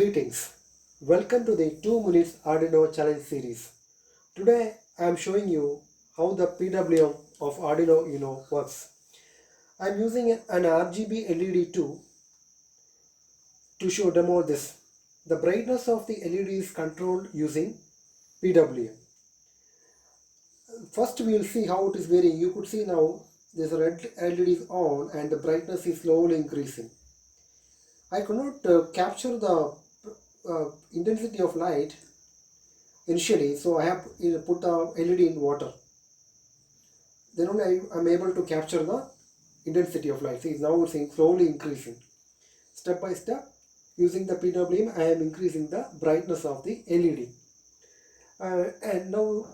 Greetings. Welcome to the 2 minutes Arduino challenge series. Today I am showing you how the PWM of Arduino Uno works. I am using an RGB LED to show demo this. The brightness of the LED is controlled using PWM. First we will see how it is varying. You could see now this red LED is on and the brightness is slowly increasing. I could not capture the intensity of light initially, so I have put the LED in water. Then only I am able to capture the intensity of light. See, now it's slowly increasing. Step by step, using the PWM, I am increasing the brightness of the LED. And now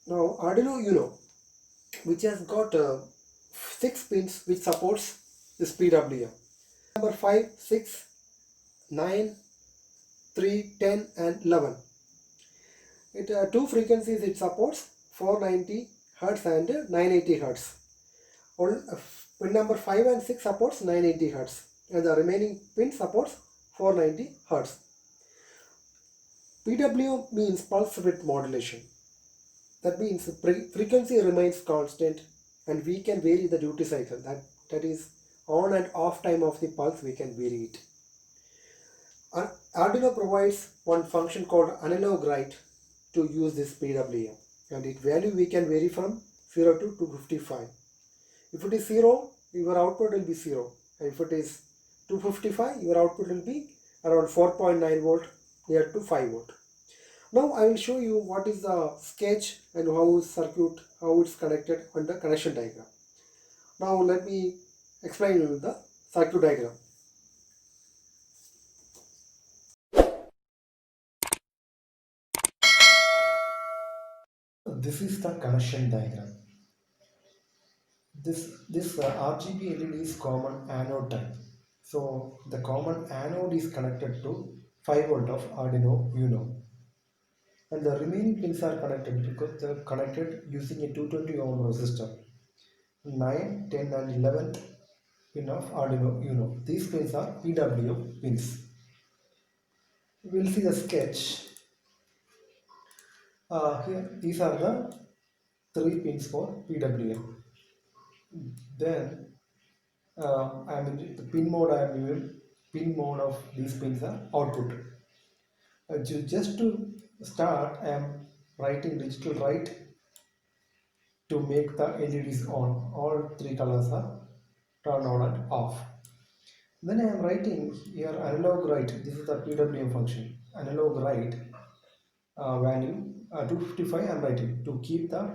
Arduino Uno, which has got 6 pins which supports this PWM. Number 5, 6, 9, 3, 10 and 11. Two frequencies it supports, 490 Hz and 980 Hz. Pin number 5 and 6 supports 980 Hz and the remaining pin supports 490 Hz. PWM means pulse width modulation. That means the frequency remains constant and we can vary the duty cycle. That is on and off time of the pulse, we can vary it. Arduino provides one function called analog write to use this PWM, and its value we can vary from 0 to 255. If it is 0, your output will be 0, and if it is 255, your output will be around 4.9 volt near to 5 volt. Now I will show you what is the sketch and how it's connected on the connection diagram. Now let me explain you the circuit diagram. This is the connection diagram. This RGB LED is common anode type. So the common anode is connected to 5 volt of Arduino Uno. And the remaining pins are connected because they are connected using a 220 ohm resistor. 9, 10 and 11 pin of Arduino Uno. These pins are PWM pins. We will see the sketch. Here these are the 3 pins for PWM. Then I am in the pin mode. I am using pin mode of these pins are output. Just to start, I am writing digital write to make the LEDs on. All 3 colors are turned on and off. Then I am writing here analog write. This is the PWM function. Analog write value 255 I am writing to keep the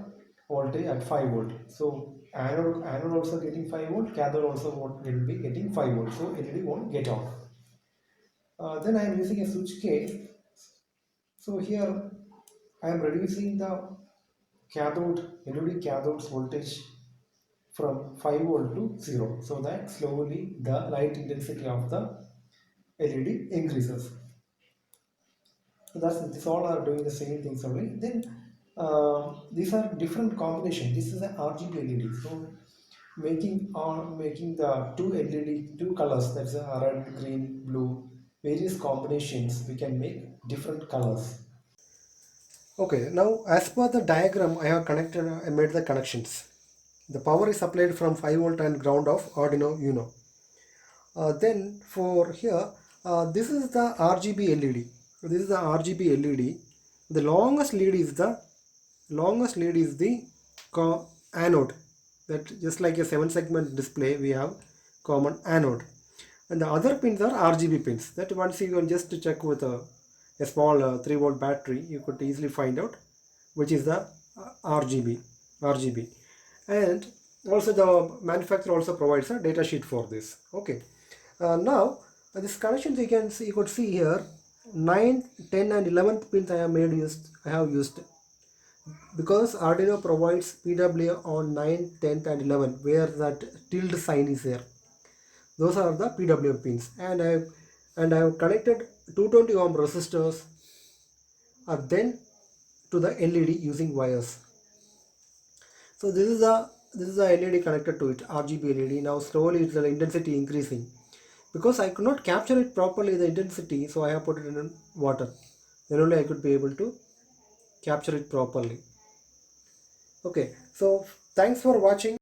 voltage at 5 volt. So anode also getting 5 volt, cathode also will be getting 5 volt. So LED won't get off. Then I am using a switch case. So here I am reducing the LED cathode's voltage from 5 volt to 0, so that slowly the light intensity of the LED increases. So this all are doing the same things only. Then these are different combination. This is an RGB LED. So making the two colors, that's a red, green, blue, various combinations, we can make different colors. Okay, now as per the diagram, I made the connections. The power is supplied from 5 volt and ground of Arduino Uno. Then for here, this is the RGB LED. This is the RGB LED. The longest lead is the anode. That just like a 7-segment display, we have common anode. And the other pins are RGB pins. That once you can just check with a small 3 volt battery, you could easily find out which is the RGB. And also the manufacturer also provides a data sheet for this. Okay. Now this connections you could see here 9, 10 and 11th pins I have used because Arduino provides PWM on 9, 10 and 11 where that tilde sign is there. Those are the PWM pins, and I have connected 220 ohm resistors then to the LED using wires. So this is the LED connected to it, RGB LED. Now slowly the intensity increasing. because I could not capture it properly, the intensity, so I have put it in water. Then only I could be able to capture it properly. Okay, so thanks for watching.